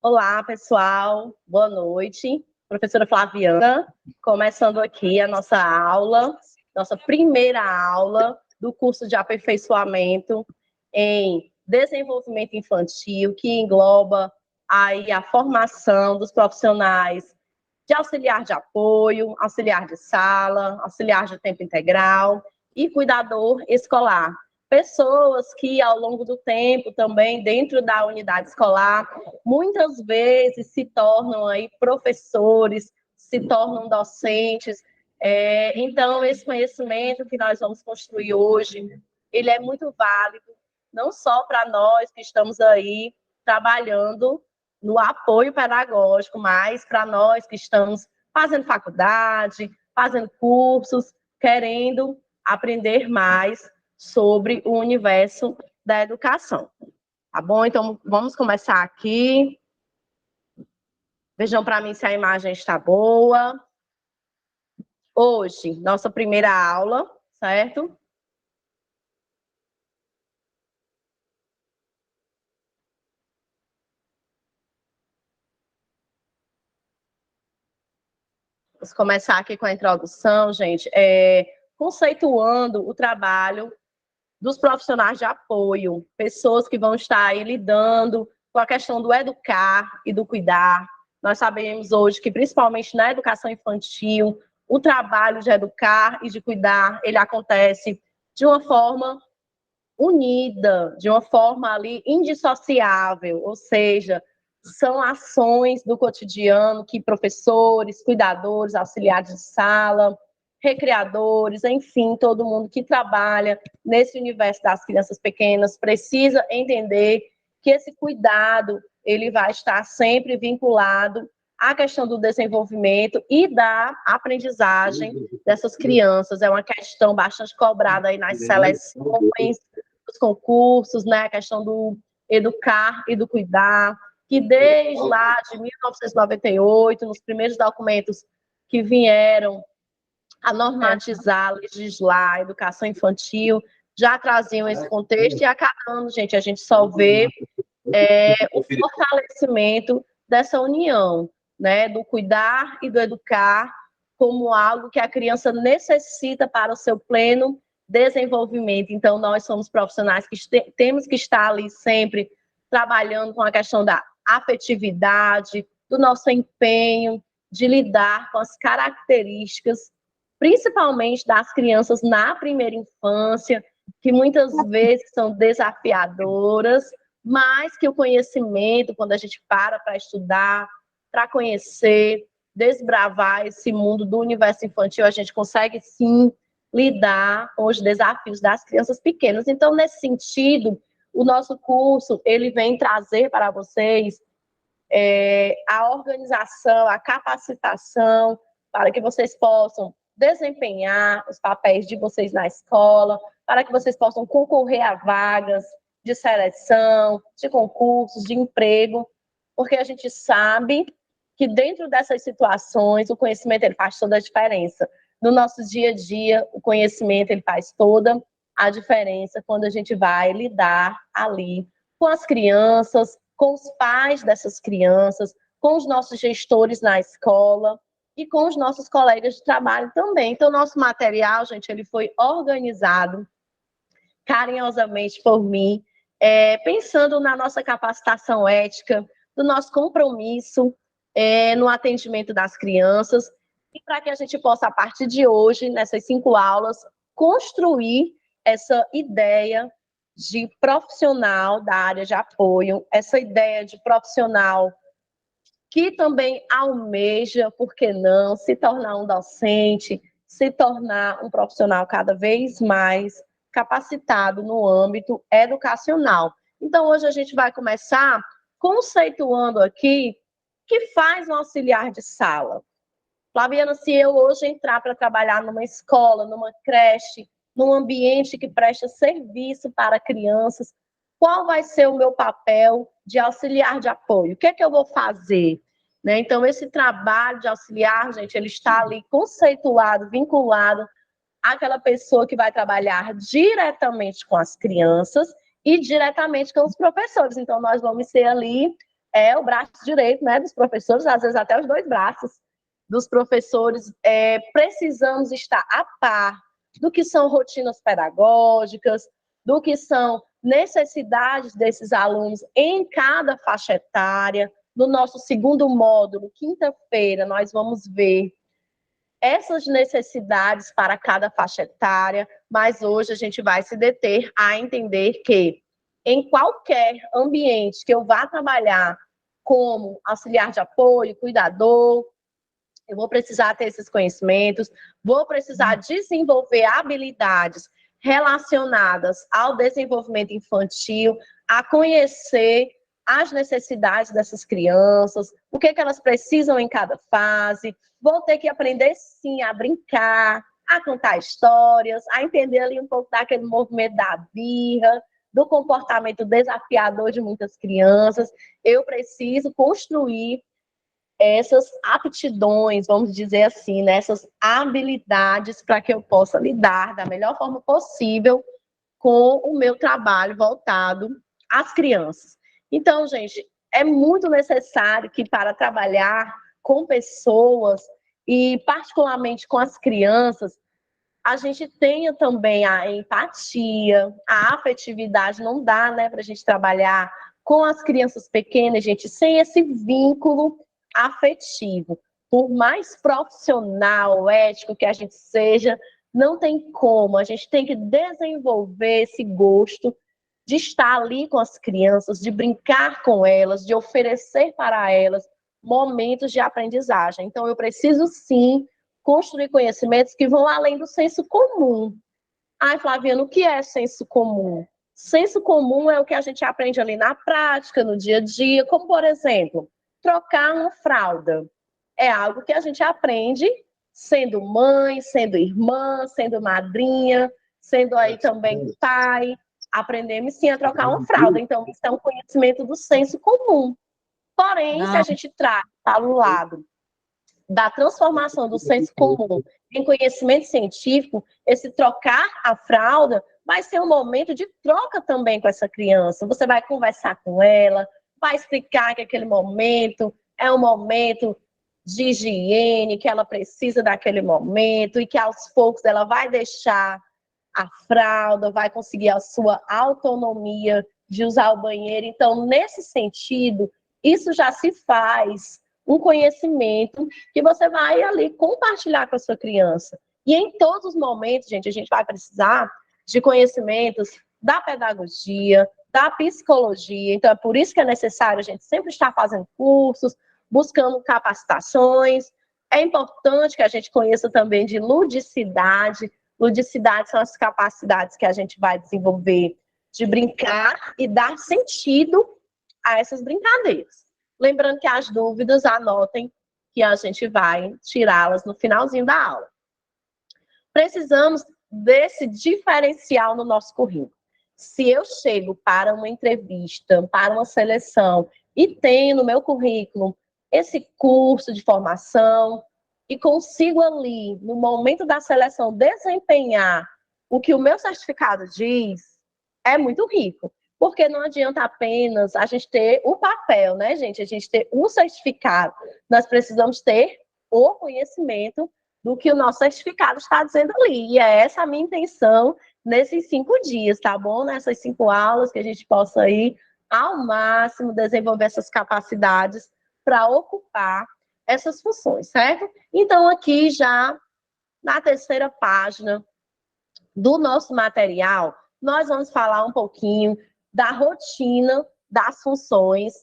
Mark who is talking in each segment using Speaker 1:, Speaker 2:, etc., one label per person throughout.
Speaker 1: Olá, pessoal. Boa noite. Professora Flaviana, começando aqui a nossa aula, nossa primeira aula do curso de aperfeiçoamento em desenvolvimento infantil, que engloba aí a formação dos profissionais de auxiliar de apoio, auxiliar de sala, auxiliar de tempo integral e cuidador escolar. Pessoas que, ao longo do tempo, também dentro da unidade escolar, muitas vezes se tornam aí professores, se tornam docentes. Então, esse conhecimento que nós vamos construir hoje, ele é muito válido, não só para nós que estamos aí trabalhando no apoio pedagógico, mas para nós que estamos fazendo faculdade, fazendo cursos, querendo aprender mais sobre o universo da educação. Tá bom? Então, vamos começar aqui. Vejam para mim se a imagem está boa. Hoje, nossa primeira aula, certo? Vamos começar aqui com a introdução, gente. Conceituando o trabalho dos profissionais de apoio, pessoas que vão estar aí lidando com a questão do educar e do cuidar. Nós sabemos hoje que, principalmente na educação infantil, o trabalho de educar e de cuidar, ele acontece de uma forma unida, de uma forma ali indissociável, ou seja, são ações do cotidiano que professores, cuidadores, auxiliares de sala, recreadores, enfim, todo mundo que trabalha nesse universo das crianças pequenas precisa entender que esse cuidado ele vai estar sempre vinculado à questão do desenvolvimento e da aprendizagem dessas crianças. É uma questão bastante cobrada aí nas seleções, dos concursos, né? A questão do educar e do cuidar, que desde lá de 1998, nos primeiros documentos que vieram a normatizar, legislar a educação infantil, já traziam esse contexto, e a cada ano, gente, a gente só vê o fortalecimento dessa união, né, do cuidar e do educar como algo que a criança necessita para o seu pleno desenvolvimento. Então, nós somos profissionais que temos que estar ali sempre trabalhando com a questão da afetividade, do nosso empenho de lidar com as características, principalmente das crianças na primeira infância, que muitas vezes são desafiadoras, mas que o conhecimento, quando a gente para estudar, para conhecer, desbravar esse mundo do universo infantil, a gente consegue sim lidar com os desafios das crianças pequenas. Então, nesse sentido, o nosso curso ele vem trazer para vocês a organização, a capacitação, para que vocês possam desempenhar os papéis de vocês na escola, para que vocês possam concorrer a vagas de seleção, de concursos, de emprego, porque a gente sabe que dentro dessas situações o conhecimento ele faz toda a diferença. No nosso dia a dia, o conhecimento ele faz toda a diferença quando a gente vai lidar ali com as crianças, com os pais dessas crianças, com os nossos gestores na escola e com os nossos colegas de trabalho também. Então, nosso material, gente, ele foi organizado carinhosamente por mim, pensando na nossa capacitação ética, do nosso compromisso no atendimento das crianças, e para que a gente possa, a partir de hoje, nessas 5 aulas, construir essa ideia de profissional da área de apoio, essa ideia de profissional que também almeja, por que não, se tornar um docente, se tornar um profissional cada vez mais capacitado no âmbito educacional. Então, hoje a gente vai começar conceituando aqui o que faz um auxiliar de sala. Flaviana, se eu hoje entrar para trabalhar numa escola, numa creche, num ambiente que presta serviço para crianças, qual vai ser o meu papel de auxiliar de apoio? O que é que eu vou fazer? Né? Então, esse trabalho de auxiliar, gente, ele está ali conceituado, vinculado àquela pessoa que vai trabalhar diretamente com as crianças e diretamente com os professores. Então, nós vamos ser ali é o braço direito, né, dos professores, às vezes até os dois braços dos professores. Precisamos estar a par do que são rotinas pedagógicas, do que são necessidades desses alunos em cada faixa etária. No nosso segundo módulo, quinta-feira, nós vamos ver essas necessidades para cada faixa etária, mas hoje a gente vai se deter a entender que em qualquer ambiente que eu vá trabalhar como auxiliar de apoio, cuidador, eu vou precisar ter esses conhecimentos, vou precisar desenvolver habilidades relacionadas ao desenvolvimento infantil, a conhecer as necessidades dessas crianças, o que elas precisam em cada fase. Vou ter que aprender, sim, a brincar, a contar histórias, a entender ali um pouco daquele movimento da birra, do comportamento desafiador de muitas crianças. Eu preciso construir essas aptidões, vamos dizer assim, né? Essas habilidades para que eu possa lidar da melhor forma possível com o meu trabalho voltado às crianças. Então, gente, é muito necessário que para trabalhar com pessoas e particularmente com as crianças, a gente tenha também a empatia, a afetividade. Não dá, né, para a gente trabalhar com as crianças pequenas, gente, sem esse vínculo afetivo. Por mais profissional, ético que a gente seja, não tem como. A gente tem que desenvolver esse gosto de estar ali com as crianças, de brincar com elas, de oferecer para elas momentos de aprendizagem. Então, eu preciso, sim, construir conhecimentos que vão além do senso comum. Ai, Flaviana, o que é senso comum? Senso comum é o que a gente aprende ali na prática, no dia a dia, como, por exemplo, trocar uma fralda. É algo que a gente aprende sendo mãe, sendo irmã, sendo madrinha, sendo aí também pai. Aprendemos, sim, a trocar uma fralda. Então, isso é um conhecimento do senso comum. Porém, se a gente traz para o lado da transformação do senso comum em conhecimento científico, esse trocar a fralda vai ser um momento de troca também com essa criança. Você vai conversar com ela, vai explicar que aquele momento é um momento de higiene, que ela precisa daquele momento e que aos poucos ela vai deixar a fralda, vai conseguir a sua autonomia de usar o banheiro. Então, nesse sentido, isso já se faz um conhecimento que você vai ali compartilhar com a sua criança. E em todos os momentos, gente, a gente vai precisar de conhecimentos da pedagogia, da psicologia. Então, é por isso que é necessário a gente sempre estar fazendo cursos, buscando capacitações. É importante que a gente conheça também de ludicidade. Ludicidade são as capacidades que a gente vai desenvolver de brincar e dar sentido a essas brincadeiras. Lembrando que as dúvidas, anotem que a gente vai tirá-las no finalzinho da aula. Precisamos desse diferencial no nosso currículo. Se eu chego para uma entrevista, para uma seleção, e tenho no meu currículo esse curso de formação, e consigo ali, no momento da seleção, desempenhar o que o meu certificado diz, é muito rico. Porque não adianta apenas a gente ter o papel, né, gente? A gente ter um certificado. Nós precisamos ter o conhecimento do que o nosso certificado está dizendo ali. E é essa a minha intenção nesses 5 dias, tá bom? Nessas 5 aulas, que a gente possa ir ao máximo desenvolver essas capacidades para ocupar essas funções, certo? Então, aqui já na terceira página do nosso material, nós vamos falar um pouquinho da rotina das funções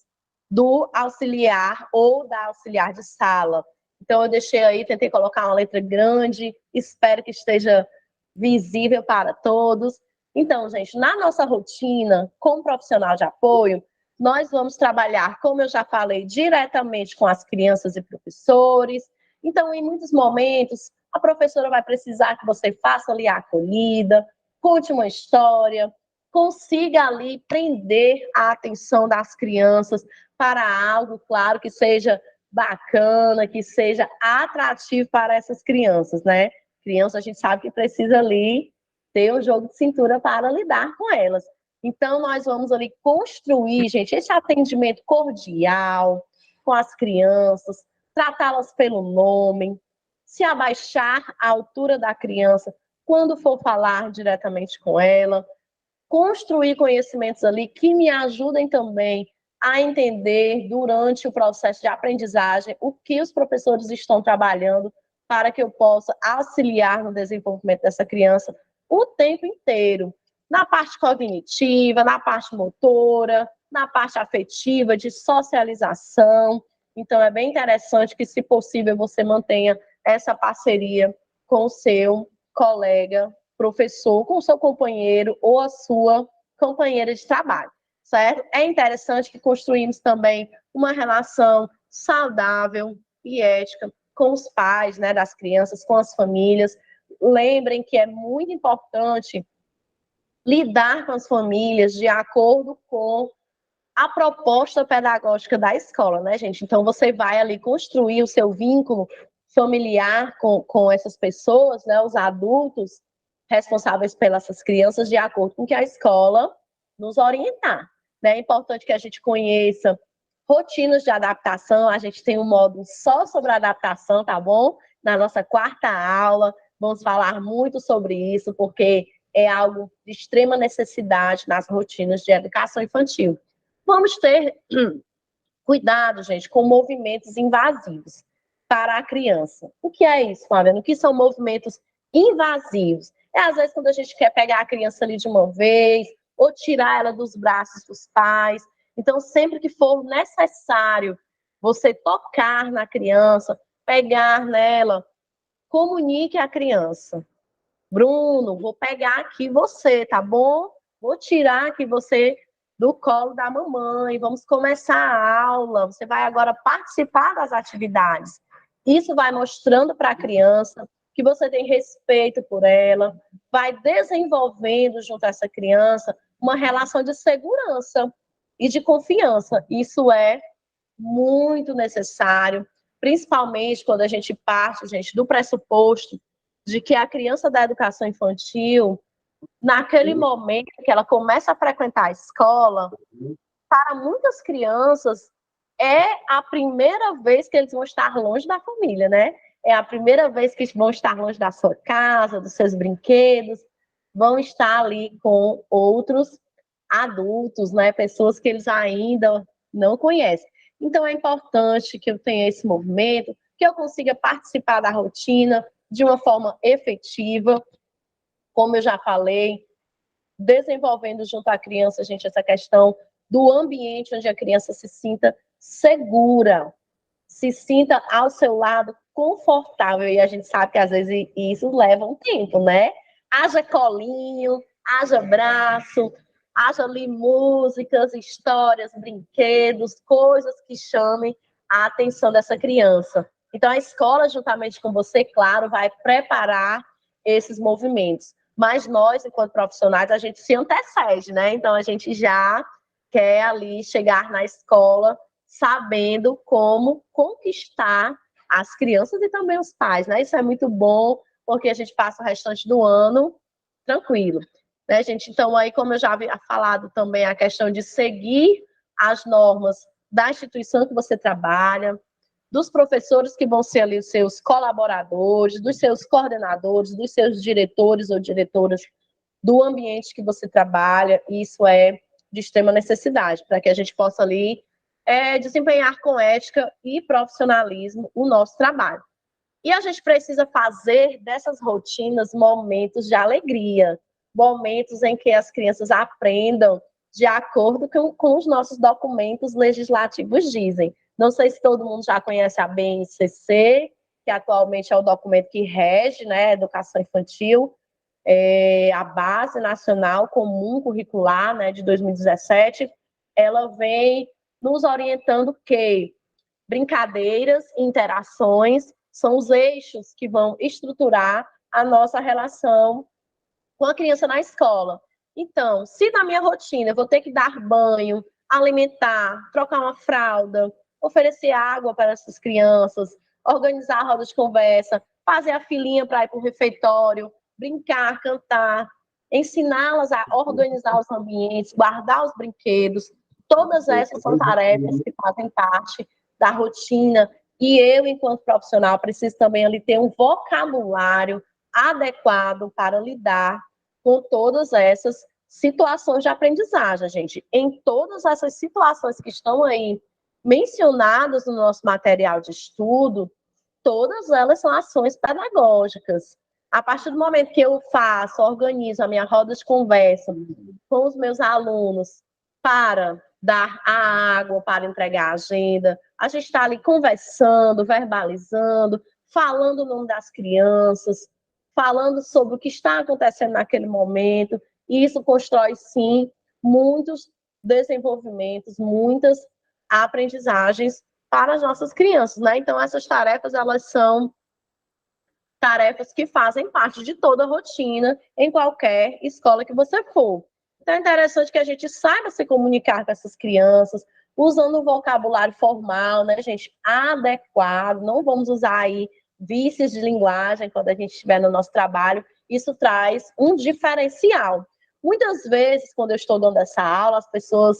Speaker 1: do auxiliar ou da auxiliar de sala. Então, eu deixei aí, tentei colocar uma letra grande, espero que esteja visível para todos. Então, gente, na nossa rotina, como profissional de apoio, nós vamos trabalhar, como eu já falei, diretamente com as crianças e professores. Então, em muitos momentos, a professora vai precisar que você faça ali a acolhida, conte uma história, consiga ali prender a atenção das crianças para algo, claro, que seja bacana, que seja atrativo para essas crianças, né? Criança, a gente sabe que precisa ali ter um jogo de cintura para lidar com elas. Então, nós vamos ali construir, gente, esse atendimento cordial com as crianças, tratá-las pelo nome, se abaixar a altura da criança quando for falar diretamente com ela, construir conhecimentos ali que me ajudem também a entender durante o processo de aprendizagem o que os professores estão trabalhando para que eu possa auxiliar no desenvolvimento dessa criança o tempo inteiro, na parte cognitiva, na parte motora, na parte afetiva, de socialização. Então, é bem interessante que, se possível, você mantenha essa parceria com o seu colega professor, com o seu companheiro ou a sua companheira de trabalho, certo? É interessante que construímos também uma relação saudável e ética com os pais, né, das crianças, com as famílias. Lembrem que é muito importante lidar com as famílias de acordo com a proposta pedagógica da escola, né, gente? Então, você vai ali construir o seu vínculo familiar com essas pessoas, né, os adultos responsáveis pelas crianças, de acordo com o que a escola nos orientar. Né? É importante que a gente conheça rotinas de adaptação, a gente tem um módulo só sobre adaptação, tá bom? Na nossa quarta aula, vamos falar muito sobre isso, porque é algo de extrema necessidade nas rotinas de educação infantil. Vamos ter cuidado, gente, com movimentos invasivos para a criança. O que é isso, Flaviana? O que são movimentos invasivos? É, às vezes, quando a gente quer pegar a criança ali de uma vez, ou tirar ela dos braços dos pais. Então, sempre que for necessário você tocar na criança, pegar nela, comunique à criança. Bruno, vou pegar aqui você, tá bom? Vou tirar aqui você do colo da mamãe, vamos começar a aula, você vai agora participar das atividades. Isso vai mostrando para a criança que você tem respeito por ela, vai desenvolvendo junto a essa criança uma relação de segurança e de confiança. Isso é muito necessário, principalmente quando a gente parte, gente, do pressuposto de que a criança da educação infantil, naquele momento que ela começa a frequentar a escola, para muitas crianças é a primeira vez que eles vão estar longe da família, né? É a primeira vez que vão estar longe da sua casa, dos seus brinquedos, vão estar ali com outros adultos, né? Pessoas que eles ainda não conhecem. Então é importante que eu tenha esse movimento, que eu consiga participar da rotina de uma forma efetiva, como eu já falei, desenvolvendo junto à criança, gente, essa questão do ambiente onde a criança se sinta segura, se sinta ao seu lado confortável. E a gente sabe que às vezes isso leva um tempo, né? Haja colinho, haja braço, haja ali músicas, histórias, brinquedos, coisas que chamem a atenção dessa criança. Então, a escola, juntamente com você, claro, vai preparar esses movimentos. Mas nós, enquanto profissionais, a gente se antecede, né? Então, a gente já quer ali chegar na escola sabendo como conquistar as crianças e também os pais, né? Isso é muito bom, porque a gente passa o restante do ano tranquilo, né, gente? Então, aí, como eu já havia falado também, a questão de seguir as normas da instituição que você trabalha, dos professores que vão ser ali os seus colaboradores, dos seus coordenadores, dos seus diretores ou diretoras do ambiente que você trabalha. Isso é de extrema necessidade, para que a gente possa ali desempenhar com ética e profissionalismo o nosso trabalho. E a gente precisa fazer dessas rotinas momentos de alegria, momentos em que as crianças aprendam de acordo com os nossos documentos legislativos dizem. Não sei se todo mundo já conhece a BNCC, que atualmente é o documento que rege, né, a educação infantil, a Base Nacional Comum Curricular, né, de 2017, ela vem nos orientando que brincadeiras e interações são os eixos que vão estruturar a nossa relação com a criança na escola. Então, se na minha rotina eu vou ter que dar banho, alimentar, trocar uma fralda, oferecer água para essas crianças, organizar a roda de conversa, fazer a filinha para ir para o refeitório, brincar, cantar, ensiná-las a organizar os ambientes, guardar os brinquedos. Todas essas são tarefas que fazem parte da rotina. E eu, enquanto profissional, preciso também ali ter um vocabulário adequado para lidar com todas essas situações de aprendizagem, gente. Em todas essas situações que estão aí mencionadas no nosso material de estudo, todas elas são ações pedagógicas. A partir do momento que eu organizo a minha roda de conversa com os meus alunos para dar a água, para entregar a agenda, a gente está ali conversando, verbalizando, falando o nome das crianças, falando sobre o que está acontecendo naquele momento, e isso constrói, sim, muitos desenvolvimentos, muitas aprendizagens para as nossas crianças, né? Então, essas tarefas, elas são tarefas que fazem parte de toda a rotina em qualquer escola que você for. Então, é interessante que a gente saiba se comunicar com essas crianças, usando um vocabulário formal, né, gente, adequado. Não vamos usar aí vícios de linguagem quando a gente estiver no nosso trabalho. Isso traz um diferencial. Muitas vezes, quando eu estou dando essa aula, as pessoas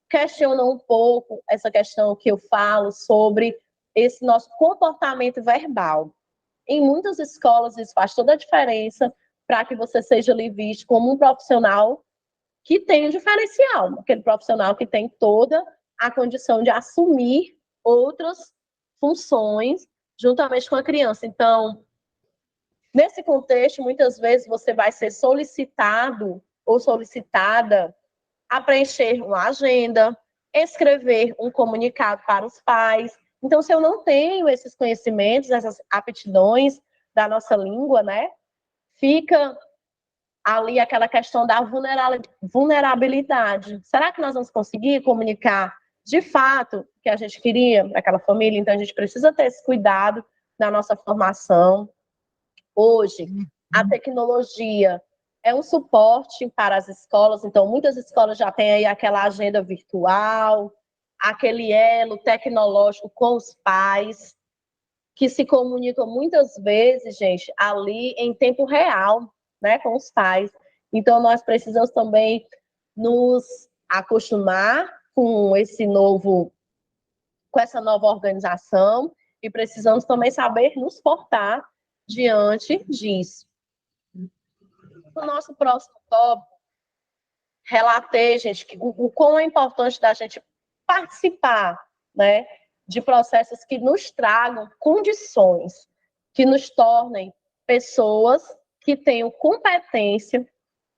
Speaker 1: questionam um pouco essa questão que eu falo sobre esse nosso comportamento verbal. Em muitas escolas, isso faz toda a diferença para que você seja ali visto como um profissional que tem um diferencial, aquele profissional que tem toda a condição de assumir outras funções juntamente com a criança. Então, nesse contexto, muitas vezes você vai ser solicitado ou solicitada a preencher uma agenda, escrever um comunicado para os pais. Então, se eu não tenho esses conhecimentos, essas aptidões da nossa língua, né, fica ali aquela questão da vulnerabilidade. Será que nós vamos conseguir comunicar de fato o que a gente queria para aquela família? Então, a gente precisa ter esse cuidado na nossa formação. Hoje, a tecnologia é um suporte para as escolas, então muitas escolas já têm aí aquela agenda virtual, aquele elo tecnológico com os pais, que se comunicam muitas vezes, gente, ali em tempo real, né, com os pais. Então, nós precisamos também nos acostumar com com essa nova organização e precisamos também saber nos portar diante disso. O nosso próximo tópico, relatei, gente, o quão é importante da gente participar, né, de processos que nos tragam condições, que nos tornem pessoas que tenham competência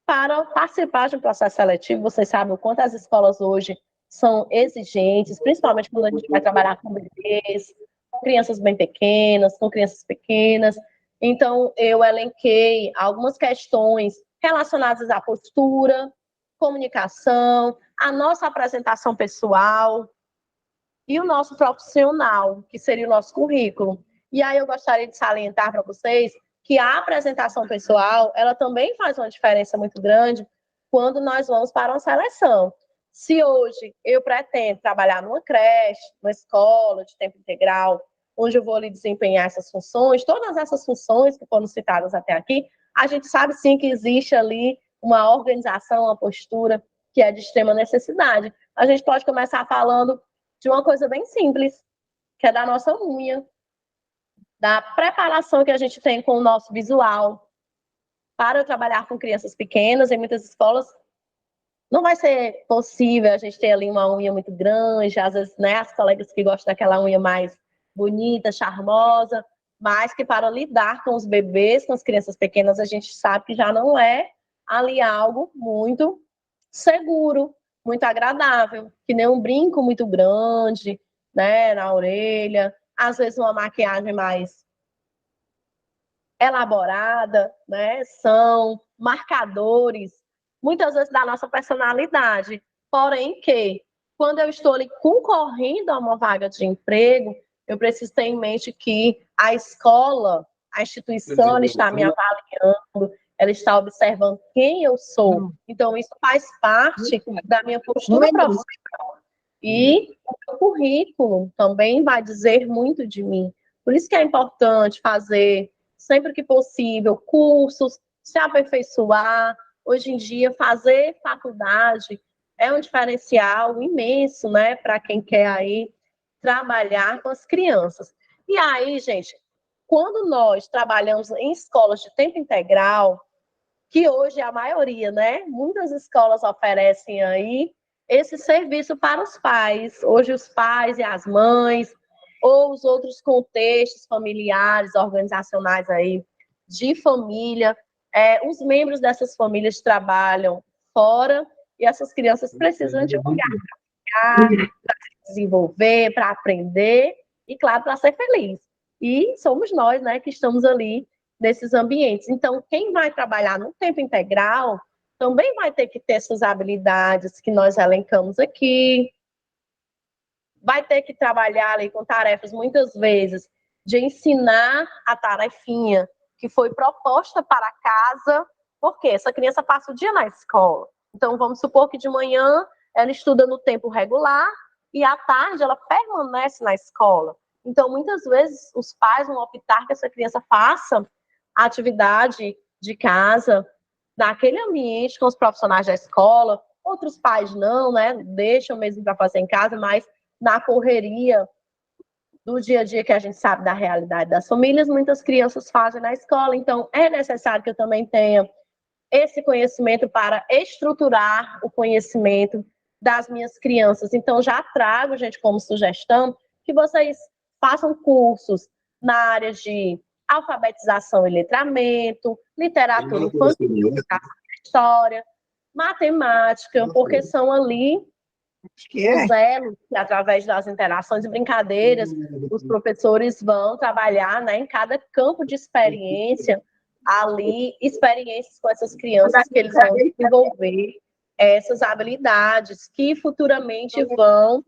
Speaker 1: para participar de um processo seletivo. Vocês sabem o quanto as escolas hoje são exigentes, principalmente quando a gente vai trabalhar com bebês, com crianças bem pequenas, com crianças pequenas. Então, eu elenquei algumas questões relacionadas à postura, comunicação, a nossa apresentação pessoal e o nosso profissional, que seria o nosso currículo. E aí eu gostaria de salientar para vocês que a apresentação pessoal, ela também faz uma diferença muito grande quando nós vamos para uma seleção. Se hoje eu pretendo trabalhar numa creche, numa escola de tempo integral, onde eu vou ali desempenhar essas funções, todas essas funções que foram citadas até aqui, a gente sabe sim que existe ali uma organização, uma postura que é de extrema necessidade. A gente pode começar falando de uma coisa bem simples, que é da nossa unha, da preparação que a gente tem com o nosso visual. Para eu trabalhar com crianças pequenas, em muitas escolas, não vai ser possível a gente ter ali uma unha muito grande, às vezes, né, as colegas que gostam daquela unha mais bonita, charmosa, mas que para lidar com os bebês, com as crianças pequenas, a gente sabe que já não é ali algo muito seguro, muito agradável, que nem um brinco muito grande, né, na orelha, às vezes uma maquiagem mais elaborada, né, são marcadores, muitas vezes da nossa personalidade, porém que, quando eu estou ali concorrendo a uma vaga de emprego, eu preciso ter em mente que a escola, a instituição, ela está me avaliando, ela está observando quem eu sou. Então, isso faz parte da minha postura profissional. E o meu currículo também vai dizer muito de mim. Por isso que é importante fazer, sempre que possível, cursos, se aperfeiçoar, hoje em dia, fazer faculdade é um diferencial imenso, né, para quem quer aí trabalhar com as crianças. E aí, gente, quando nós trabalhamos em escolas de tempo integral, que hoje é a maioria, né? Muitas escolas oferecem aí esse serviço para os pais. Hoje os pais e as mães, ou os outros contextos familiares, organizacionais aí de família, os membros dessas famílias trabalham fora e essas crianças precisam de um lugar para ficar, para se desenvolver, para aprender e, claro, para ser feliz. E somos nós, né, que estamos ali nesses ambientes. Então, quem vai trabalhar no tempo integral também vai ter que ter essas habilidades que nós elencamos aqui, vai ter que trabalhar ali com tarefas, muitas vezes, de ensinar a tarefinha que foi proposta para casa, porque essa criança passa o dia na escola. Então, vamos supor que de manhã ela estuda no tempo regular e à tarde ela permanece na escola. Então, muitas vezes, os pais vão optar que essa criança faça a atividade de casa naquele ambiente com os profissionais da escola. Outros pais não, né? Deixam mesmo para fazer em casa, mas na correria do dia a dia que a gente sabe da realidade das famílias, muitas crianças fazem na escola. Então, é necessário que eu também tenha esse conhecimento para estruturar o conhecimento das minhas crianças. Então, já trago, gente, como sugestão, que vocês façam cursos na área de alfabetização e letramento, literatura infantil, história, matemática, porque são ali os elos que, através das interações e brincadeiras, os professores vão trabalhar, né, em cada campo de experiência, ali, experiências com essas crianças que eles vão desenvolver essas habilidades que futuramente vão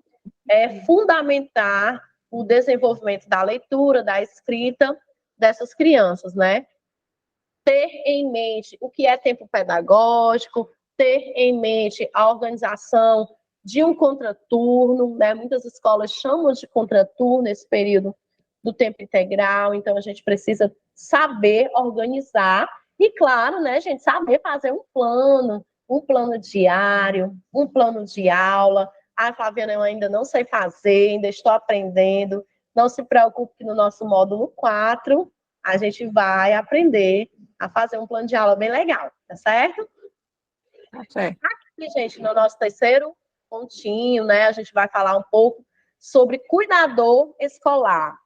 Speaker 1: fundamentar o desenvolvimento da leitura, da escrita dessas crianças, né? Ter em mente o que é tempo pedagógico, ter em mente a organização de um contraturno, né? Muitas escolas chamam de contraturno esse período do tempo integral, então a gente precisa saber organizar e, claro, né, gente, saber fazer um plano diário, um plano de aula. Ah, Flaviana, eu ainda não sei fazer, ainda estou aprendendo. Não se preocupe que no nosso módulo 4 a gente vai aprender a fazer um plano de aula bem legal, tá certo?
Speaker 2: Tá certo.
Speaker 1: Aqui, gente, no nosso terceiro pontinho, né, a gente vai falar um pouco sobre cuidador escolar.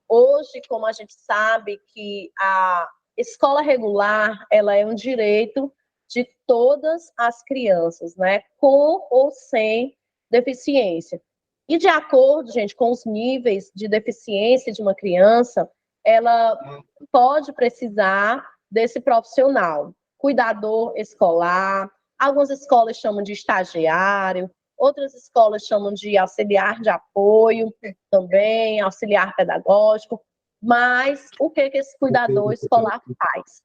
Speaker 1: Hoje, como a gente sabe que a escola regular, ela é um direito de todas as crianças, né, com ou sem deficiência. E de acordo, gente, com os níveis de deficiência de uma criança, ela pode precisar desse profissional, cuidador escolar. Algumas escolas chamam de estagiário, outras escolas chamam de auxiliar de apoio também, auxiliar pedagógico. Mas o que esse cuidador escolar faz?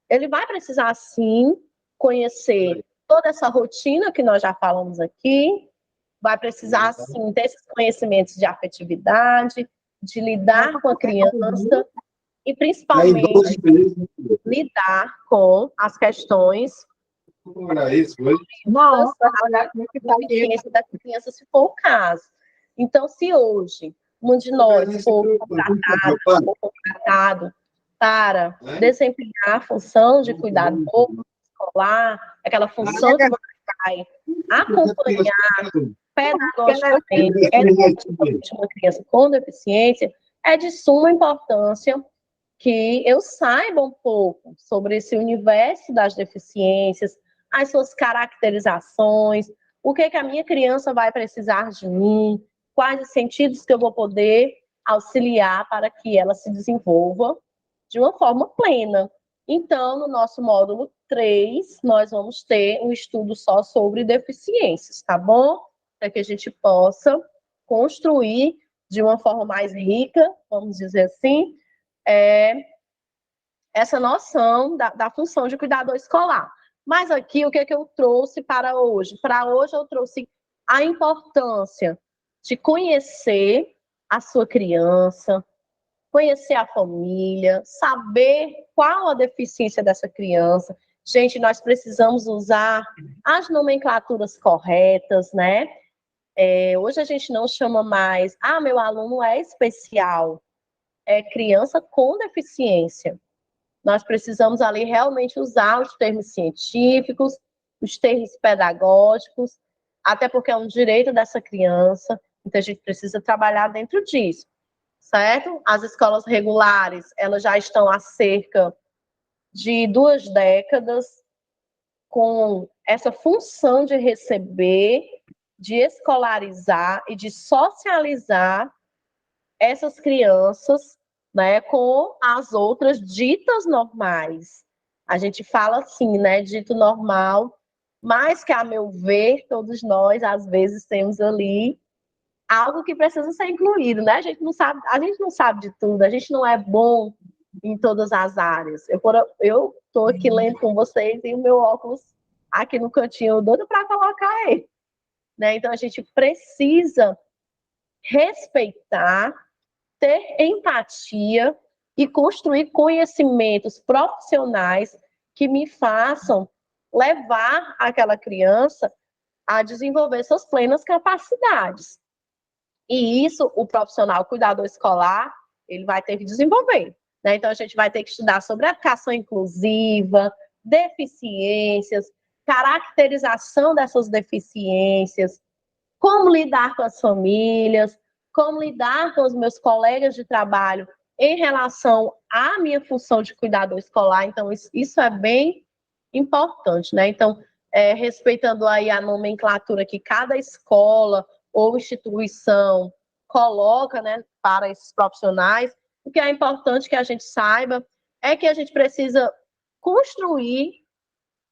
Speaker 1: Ele vai precisar, sim, conhecer toda essa rotina que nós já falamos aqui, vai precisar, sim, ter esses conhecimentos de afetividade, de lidar com a criança e, principalmente, lidar com as questões da deficiência da criança, se for o caso. Então, se hoje um de nós for contratado para desempenhar a função de cuidador escolar, aquela função que vai acompanhar pedagogicamente, educativamente uma criança com deficiência, é de suma importância que eu saiba um pouco sobre esse universo das deficiências, as suas caracterizações, o que a minha criança vai precisar de mim, quais os sentidos que eu vou poder auxiliar para que ela se desenvolva de uma forma plena. Então, no nosso módulo 3, nós vamos ter um estudo só sobre deficiências, tá bom? Para que a gente possa construir de uma forma mais rica, vamos dizer assim, essa noção da função de cuidador escolar. Mas aqui, o que eu trouxe para hoje? Para hoje, eu trouxe a importância de conhecer a sua criança, conhecer a família, saber qual a deficiência dessa criança, Gente, nós precisamos usar as nomenclaturas corretas, né? Hoje a gente não chama mais, meu aluno é especial, é criança com deficiência. Nós precisamos ali realmente usar os termos científicos, os termos pedagógicos, até porque é um direito dessa criança, então a gente precisa trabalhar dentro disso, certo? As escolas regulares, elas já estão há cerca de 2 décadas com essa função de receber, de escolarizar e de socializar essas crianças, né, com as outras ditas normais. A gente fala assim, né, dito normal, mas que, a meu ver, todos nós, às vezes, temos ali algo que precisa ser incluído, né? A gente não sabe de tudo, a gente não é bom em todas as áreas. Eu estou aqui lendo com vocês e o meu óculos aqui no cantinho, doido para colocar ele, né? Então, a gente precisa respeitar, ter empatia e construir conhecimentos profissionais que me façam levar aquela criança a desenvolver suas plenas capacidades. E isso, o profissional cuidador escolar, ele vai ter que desenvolver, né? Então, a gente vai ter que estudar sobre educação inclusiva, deficiências, caracterização dessas deficiências, como lidar com as famílias, como lidar com os meus colegas de trabalho em relação à minha função de cuidador escolar. Então, isso é bem importante, né? Então, respeitando aí a nomenclatura que cada escola ou instituição coloca, né, para esses profissionais, o que é importante que a gente saiba é que a gente precisa construir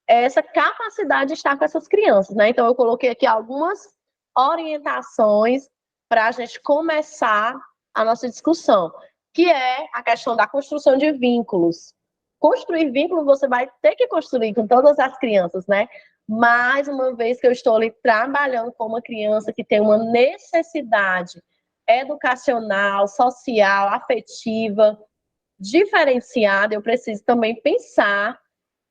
Speaker 1: essa capacidade de estar com essas crianças, né? Então, eu coloquei aqui algumas orientações para a gente começar a nossa discussão, que é a questão da construção de vínculos. Construir vínculo você vai ter que construir com todas as crianças, né? Mais uma vez que eu estou ali trabalhando com uma criança que tem uma necessidade educacional, social, afetiva, diferenciada, eu preciso também pensar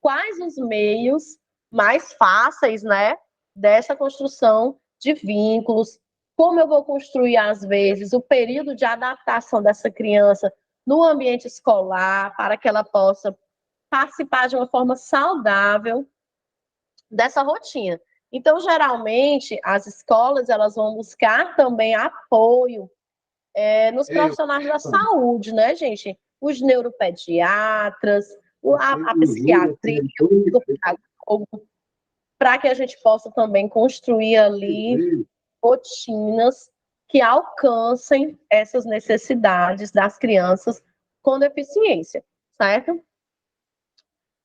Speaker 1: quais os meios mais fáceis, né, dessa construção de vínculos, como eu vou construir, às vezes, o período de adaptação dessa criança no ambiente escolar, para que ela possa participar de uma forma saudável dessa rotina. Então, geralmente, as escolas, elas vão buscar também apoio nos profissionais da saúde, né, gente? Os neuropediatras, a psiquiatria, o pedagogo, para que a gente possa também construir ali rotinas que alcancem essas necessidades das crianças com deficiência, certo?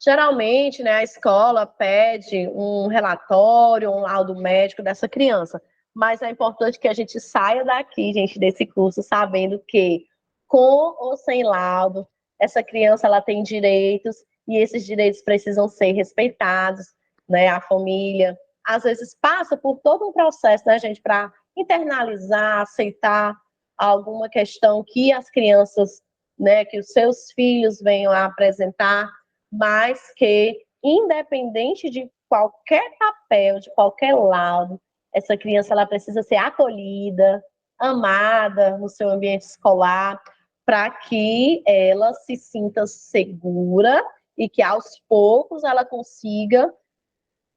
Speaker 1: Geralmente, né, a escola pede um relatório, um laudo médico dessa criança, mas é importante que a gente saia daqui, gente, desse curso, sabendo que, com ou sem laudo, essa criança ela tem direitos e esses direitos precisam ser respeitados, né? A família, às vezes, passa por todo um processo, né, gente, para internalizar, aceitar alguma questão que as crianças, né, que os seus filhos venham a apresentar, mas que, independente de qualquer papel, de qualquer laudo, essa criança ela precisa ser acolhida, amada no seu ambiente escolar, para que ela se sinta segura e que, aos poucos, ela consiga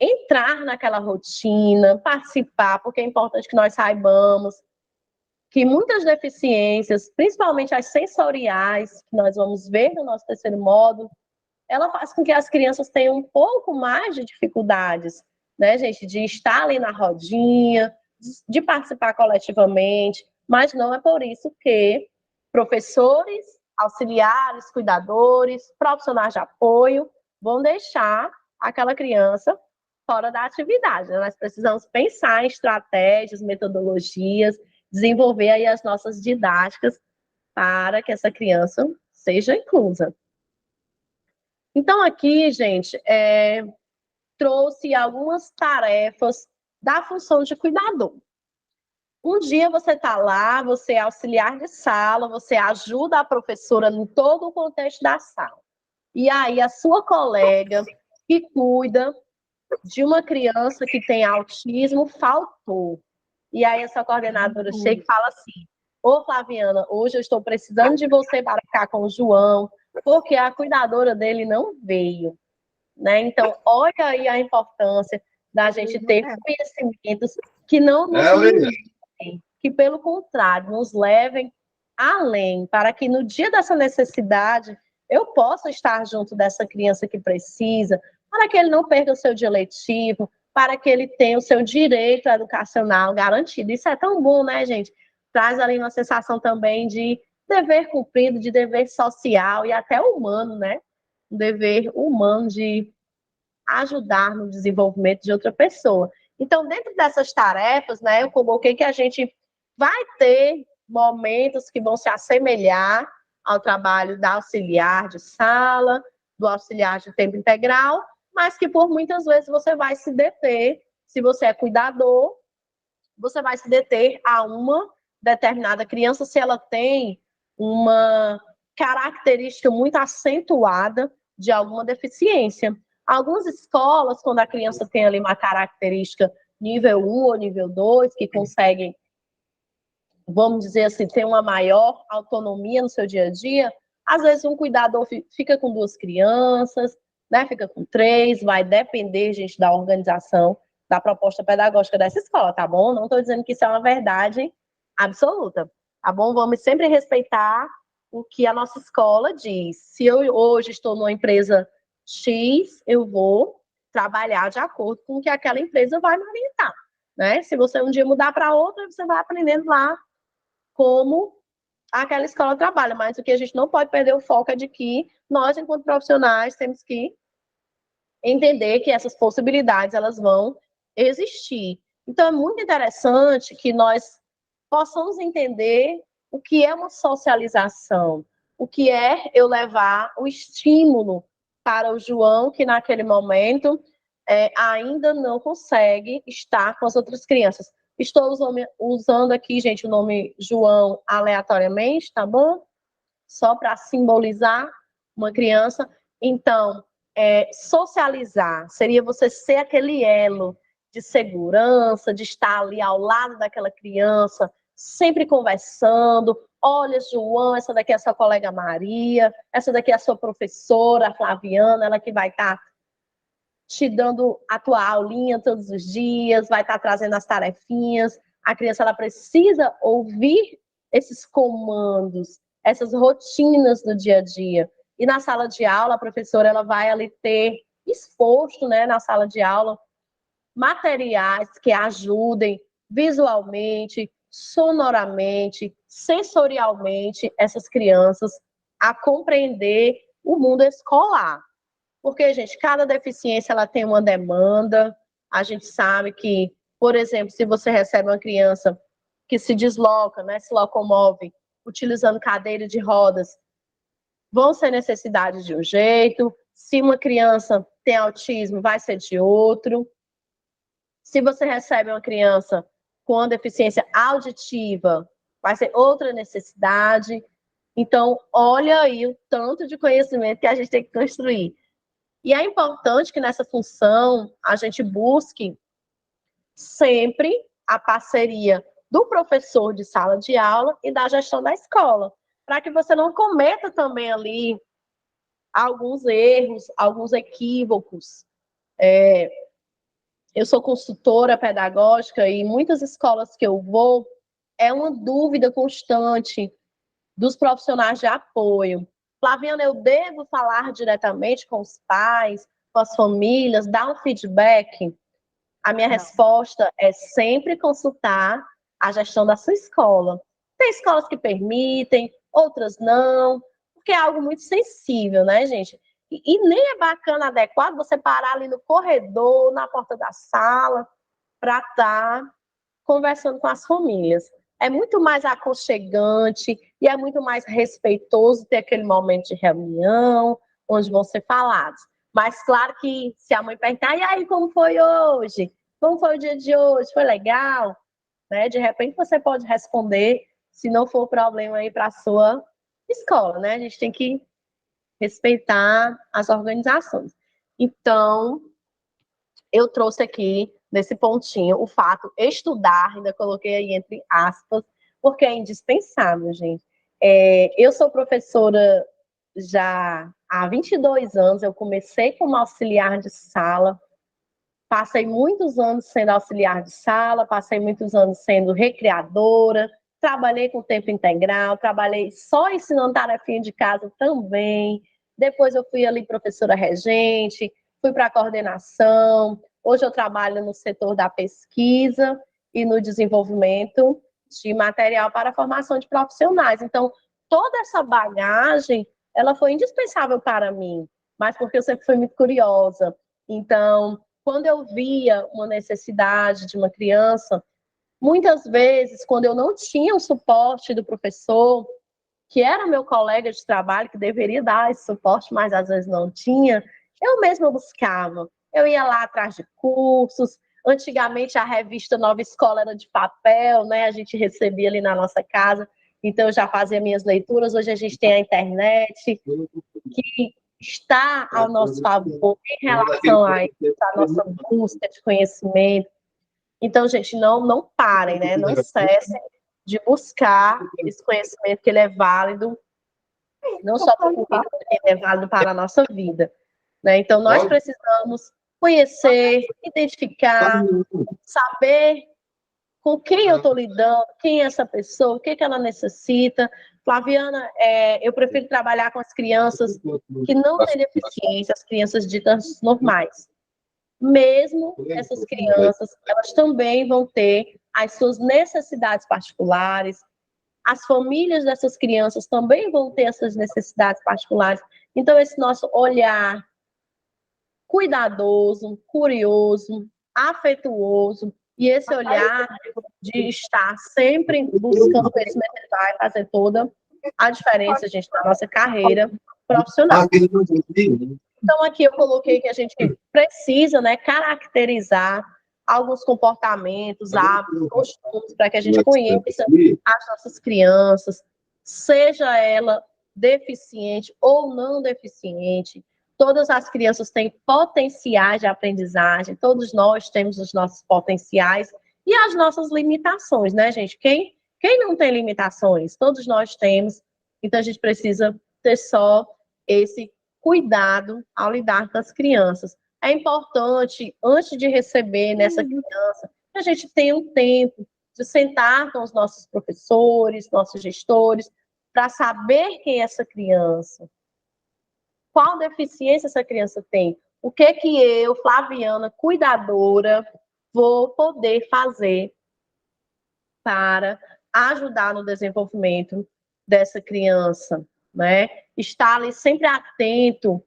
Speaker 1: entrar naquela rotina, participar, porque é importante que nós saibamos que muitas deficiências, principalmente as sensoriais, que nós vamos ver no nosso terceiro módulo, ela faz com que as crianças tenham um pouco mais de dificuldades, né, gente, de estar ali na rodinha, de participar coletivamente, mas não é por isso que professores, auxiliares, cuidadores, profissionais de apoio vão deixar aquela criança fora da atividade, né? Nós precisamos pensar em estratégias, metodologias, desenvolver aí as nossas didáticas para que essa criança seja inclusa. Então, aqui, gente, trouxe algumas tarefas da função de cuidador. Um dia você está lá, você é auxiliar de sala, você ajuda a professora em todo o contexto da sala. E aí, a sua colega, que cuida de uma criança que tem autismo faltou. E aí essa coordenadora chega e fala assim: ô Flaviana, hoje eu estou precisando de você para ficar com o João, porque a cuidadora dele não veio, né? Então, olha aí a importância da gente ter conhecimentos que não nos limitem, que pelo contrário, nos levem além, para que no dia dessa necessidade eu possa estar junto dessa criança que precisa, para que ele não perca o seu dia letivo, para que ele tenha o seu direito educacional garantido. Isso é tão bom, né, gente? Traz ali uma sensação também de dever cumprido, de dever social e até humano, né? Um dever humano de ajudar no desenvolvimento de outra pessoa. Então, dentro dessas tarefas, né, eu coloquei que a gente vai ter momentos que vão se assemelhar ao trabalho da auxiliar de sala, do auxiliar de tempo integral, mas que por muitas vezes você vai se deter, se você é cuidador, você vai se deter a uma determinada criança se ela tem uma característica muito acentuada de alguma deficiência. Algumas escolas, quando a criança tem ali uma característica nível 1 ou nível 2, que conseguem, vamos dizer assim, ter uma maior autonomia no seu dia a dia, às vezes um cuidador fica com 2 crianças, né, fica com 3, vai depender, gente, da organização, da proposta pedagógica dessa escola, tá bom? Não estou dizendo que isso é uma verdade absoluta, tá bom? Vamos sempre respeitar o que a nossa escola diz. Se eu hoje estou numa empresa X, eu vou trabalhar de acordo com o que aquela empresa vai me orientar, né? Se você um dia mudar para outra, você vai aprendendo lá como aquela escola trabalha, mas o que a gente não pode perder o foco é de que nós, enquanto profissionais, temos que entender que essas possibilidades elas vão existir. Então, é muito interessante que nós possamos entender o que é uma socialização, o que é eu levar o estímulo para o João, que naquele momento ainda não consegue estar com as outras crianças. Estou usando aqui, gente, o nome João aleatoriamente, tá bom? Só para simbolizar uma criança. Então, socializar seria você ser aquele elo de segurança, de estar ali ao lado daquela criança, sempre conversando. Olha, João, essa daqui é a sua colega Maria, essa daqui é a sua professora, a Flaviana, ela que vai estar te dando a tua aulinha todos os dias, vai estar trazendo as tarefinhas. A criança ela precisa ouvir esses comandos, essas rotinas do dia a dia. E na sala de aula, a professora ela vai ali ter exposto, né, na sala de aula, materiais que ajudem visualmente, sonoramente, sensorialmente essas crianças a compreender o mundo escolar. Porque, gente, cada deficiência ela tem uma demanda. A gente sabe que, por exemplo, se você recebe uma criança que se desloca, né, se locomove utilizando cadeira de rodas, vão ser necessidades de um jeito. Se uma criança tem autismo, vai ser de outro. Se você recebe uma criança com deficiência auditiva, vai ser outra necessidade. Então, olha aí o tanto de conhecimento que a gente tem que construir. E é importante que nessa função a gente busque sempre a parceria do professor de sala de aula e da gestão da escola, para que você não cometa também ali alguns erros, alguns equívocos. Eu sou consultora pedagógica e muitas escolas que eu vou, é uma dúvida constante dos profissionais de apoio. Flaviana, eu devo falar diretamente com os pais, com as famílias, dar um feedback? A minha resposta é sempre consultar a gestão da sua escola. Tem escolas que permitem, outras não, porque é algo muito sensível, né, gente? E nem é bacana, adequado você parar ali no corredor, na porta da sala, para estar conversando com as famílias. É muito mais aconchegante e é muito mais respeitoso ter aquele momento de reunião, onde vão ser falados. Mas claro que se a mãe perguntar, e aí, como foi hoje? Como foi o dia de hoje? Foi legal? Né? De repente você pode responder, se não for problema aí para a sua escola, né? A gente tem que respeitar as organizações. Então, eu trouxe aqui, nesse pontinho, o fato estudar, ainda coloquei aí entre aspas, porque é indispensável, gente. Eu sou professora já há 22 anos, eu comecei como auxiliar de sala, passei muitos anos sendo auxiliar de sala, passei muitos anos sendo recreadora, trabalhei com tempo integral, trabalhei só ensinando tarefinha de casa também. Depois eu fui ali professora regente, fui para a coordenação. Hoje eu trabalho no setor da pesquisa e no desenvolvimento de material para a formação de profissionais. Então, toda essa bagagem, ela foi indispensável para mim, mas porque eu sempre fui muito curiosa. Então, quando eu via uma necessidade de uma criança, muitas vezes, quando eu não tinha o suporte do professor, que era meu colega de trabalho, que deveria dar esse suporte, mas às vezes não tinha, eu mesma buscava. Eu ia lá atrás de cursos. Antigamente, a revista Nova Escola era de papel, né? A gente recebia ali na nossa casa. Então, eu já fazia minhas leituras. Hoje a gente tem a internet, que está ao nosso favor em relação a isso, a nossa busca de conhecimento. Então, gente, não parem, né? Não cessem de buscar esse conhecimento, que ele é válido, não só para o currículo, ele é válido para a nossa vida. Né? Então, nós precisamos conhecer, identificar, saber com quem eu estou lidando, quem é essa pessoa, o que ela necessita. Flaviana, eu prefiro trabalhar com as crianças que não têm deficiência, as crianças ditas normais. Mesmo essas crianças, elas também vão ter as suas necessidades particulares, as famílias dessas crianças também vão ter essas necessidades particulares. Então, esse nosso olhar cuidadoso, curioso, afetuoso, e esse olhar de estar sempre buscando conhecimento vai fazer toda a diferença, gente, na nossa carreira profissional. Então, aqui eu coloquei que a gente precisa, né, caracterizar alguns comportamentos, hábitos, costumes, para que a gente conheça as nossas crianças, seja ela deficiente ou não deficiente. Todas as crianças têm potenciais de aprendizagem, todos nós temos os nossos potenciais e as nossas limitações, né, gente? Quem não tem limitações? Todos nós temos, então a gente precisa ter só esse cuidado ao lidar com as crianças. É importante, antes de receber nessa criança, que a gente tenha um tempo de sentar com os nossos professores, nossos gestores, para saber quem é essa criança, qual deficiência essa criança tem, o que eu, Flaviana, cuidadora, vou poder fazer para ajudar no desenvolvimento dessa criança, né? Estar ali sempre atento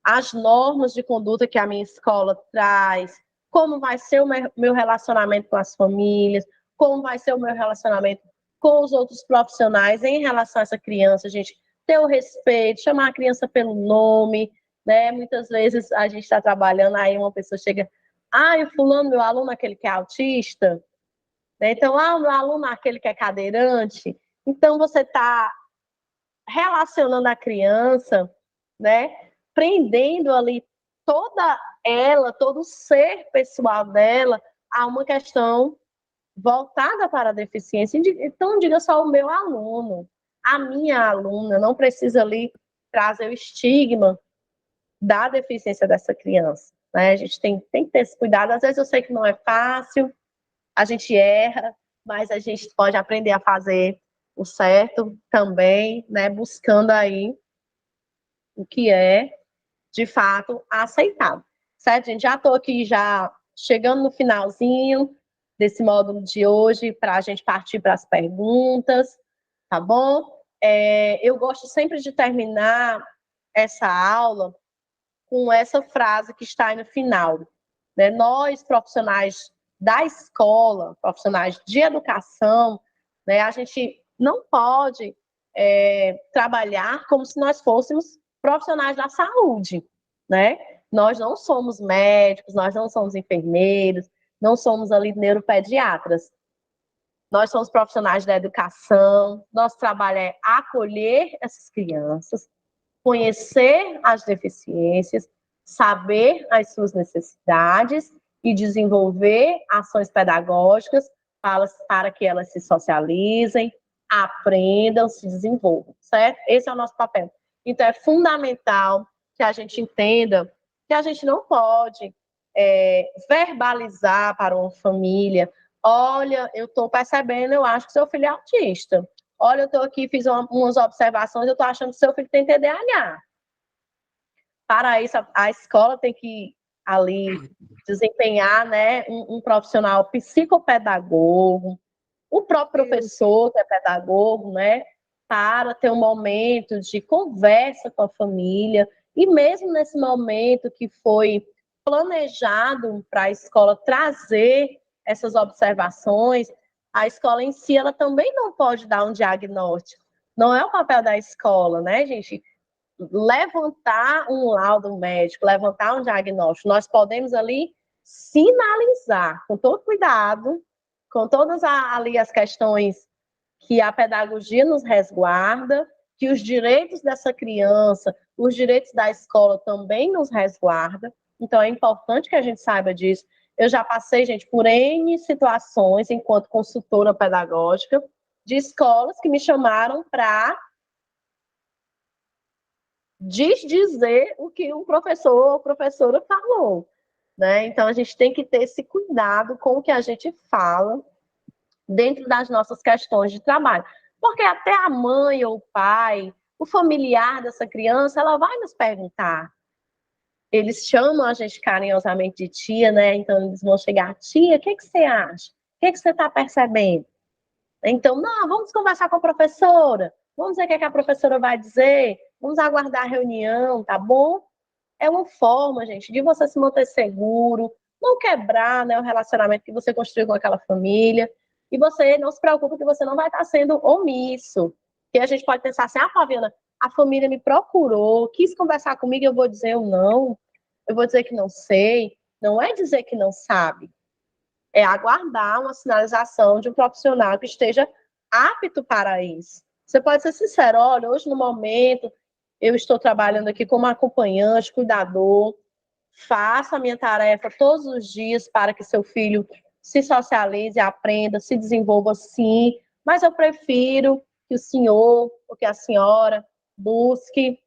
Speaker 1: às normas de conduta que a minha escola traz, como vai ser o meu relacionamento com as famílias, como vai ser o meu relacionamento com os outros profissionais em relação a essa criança, gente, ter o respeito, chamar a criança pelo nome, né? Muitas vezes a gente está trabalhando, aí uma pessoa chega, o fulano, meu aluno, aquele que é autista, né? Então, o meu aluno, aquele que é cadeirante. Então, você está relacionando a criança, né? Prendendo ali toda ela, todo o ser pessoal dela a uma questão voltada para a deficiência. Então, diga só o meu aluno, a minha aluna, não precisa ali trazer o estigma da deficiência dessa criança. Né? A gente tem que ter esse cuidado. Às vezes eu sei que não é fácil, a gente erra, mas a gente pode aprender a fazer o certo também, né? Buscando aí o que é, de fato, aceitável. Certo, gente? Já estou aqui, já chegando no finalzinho desse módulo de hoje, para a gente partir para as perguntas, tá bom? Eu gosto sempre de terminar essa aula com essa frase que está aí no final. Né? Nós, profissionais da escola, profissionais de educação, né, a gente não pode trabalhar como se nós fôssemos profissionais da saúde, né? Nós não somos médicos, nós não somos enfermeiros, não somos ali neuropediatras. Nós somos profissionais da educação, nosso trabalho é acolher essas crianças, conhecer as deficiências, saber as suas necessidades e desenvolver ações pedagógicas para que elas se socializem, aprendam, se desenvolvam, certo? Esse é o nosso papel. Então, é fundamental que a gente entenda que a gente não pode verbalizar para uma família: olha, eu estou percebendo, eu acho que seu filho é autista. Olha, eu estou aqui, fiz umas observações, eu estou achando que seu filho tem TDAH. Para isso, a escola tem que ali desempenhar, né, um profissional psicopedagogo, o próprio professor, que é pedagogo, né, para ter um momento de conversa com a família, e mesmo nesse momento que foi planejado para a escola trazer essas observações, a escola em si, ela também não pode dar um diagnóstico. Não é o papel da escola, né, gente? Levantar um laudo médico, levantar um diagnóstico. Nós podemos ali sinalizar, com todo cuidado, com todas ali as questões que a pedagogia nos resguarda, que os direitos dessa criança, os direitos da escola também nos resguarda. Então, é importante que a gente saiba disso. Eu já passei, gente, por N situações, enquanto consultora pedagógica, de escolas que me chamaram para desdizer o que o professor ou a professora falou, né? Então, a gente tem que ter esse cuidado com o que a gente fala dentro das nossas questões de trabalho. Porque até a mãe ou o pai, o familiar dessa criança, ela vai nos perguntar. Eles chamam a gente carinhosamente de tia, né? Então, eles vão chegar: tia, o que você acha? O que você está percebendo? Então, não, vamos conversar com a professora, vamos ver o que a professora vai dizer, vamos aguardar a reunião, tá bom? É uma forma, gente, de você se manter seguro, não quebrar, né, o relacionamento que você construiu com aquela família, e você não se preocupe que você não vai estar sendo omisso. Porque a gente pode pensar assim: ah, Flaviana, a família me procurou, quis conversar comigo, eu vou dizer eu não, eu vou dizer que não sei. Não é dizer que não sabe, é aguardar uma sinalização de um profissional que esteja apto para isso. Você pode ser sincero: olha, hoje no momento eu estou trabalhando aqui como acompanhante, cuidador, faço a minha tarefa todos os dias para que seu filho se socialize, aprenda, se desenvolva, sim, mas eu prefiro que o senhor ou que a senhora busque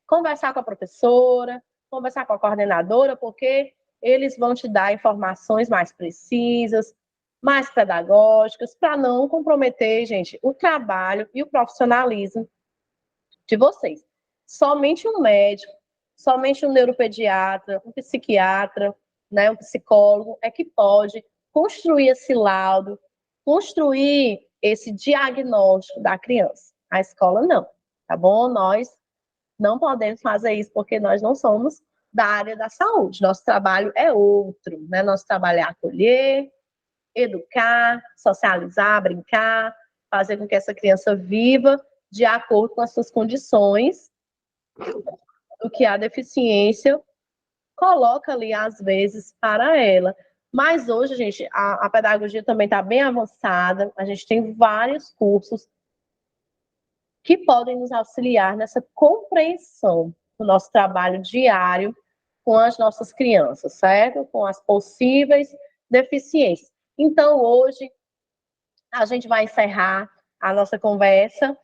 Speaker 1: conversar com a professora, conversar com a coordenadora, porque eles vão te dar informações mais precisas, mais pedagógicas, para não comprometer, gente, o trabalho e o profissionalismo de vocês. Somente um médico, somente um neuropediatra, um psiquiatra, né, um psicólogo é que pode construir esse laudo, construir esse diagnóstico da criança. A escola não, tá bom? Nós não podemos fazer isso porque nós não somos da área da saúde. Nosso trabalho é outro, né? Nosso trabalho é acolher, educar, socializar, brincar, fazer com que essa criança viva de acordo com as suas condições, o que a deficiência coloca ali, às vezes, para ela. Mas hoje, gente, a pedagogia também está bem avançada, a gente tem vários cursos que podem nos auxiliar nessa compreensão do nosso trabalho diário com as nossas crianças, certo? Com as possíveis deficiências. Então, hoje, a gente vai encerrar a nossa conversa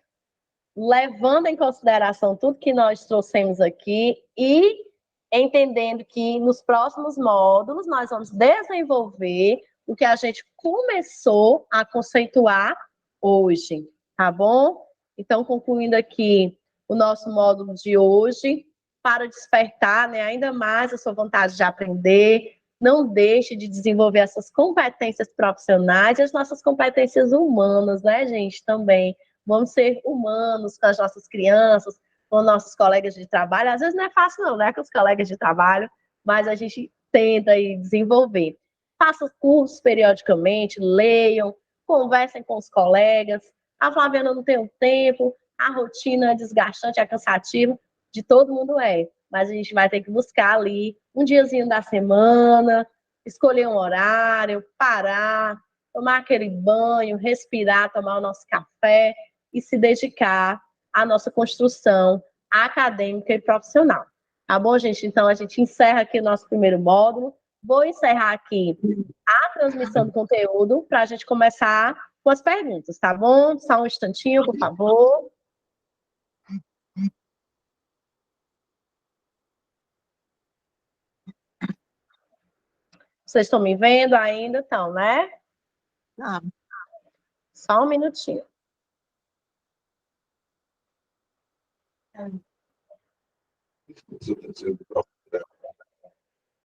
Speaker 1: levando em consideração tudo que nós trouxemos aqui e entendendo que nos próximos módulos nós vamos desenvolver o que a gente começou a conceituar hoje, tá bom? Então, concluindo aqui o nosso módulo de hoje, para despertar, né, ainda mais a sua vontade de aprender, não deixe de desenvolver essas competências profissionais e as nossas competências humanas, né, gente, também. Vamos ser humanos com as nossas crianças, com nossos colegas de trabalho. Às vezes não é fácil não, né, com os colegas de trabalho, mas a gente tenta aí desenvolver. Façam cursos periodicamente, leiam, conversem com os colegas. A Flaviana não tem um tempo, a rotina é desgastante, é cansativa, de todo mundo é. Mas a gente vai ter que buscar ali um diazinho da semana, escolher um horário, parar, tomar aquele banho, respirar, tomar o nosso café e se dedicar à nossa construção acadêmica e profissional. Tá bom, gente? Então, a gente encerra aqui o nosso primeiro módulo. Vou encerrar aqui a transmissão do conteúdo para a gente começar com as perguntas, tá bom? Só um instantinho, por favor. Vocês estão me vendo ainda? Estão, né?
Speaker 2: Ah,
Speaker 1: Só um minutinho.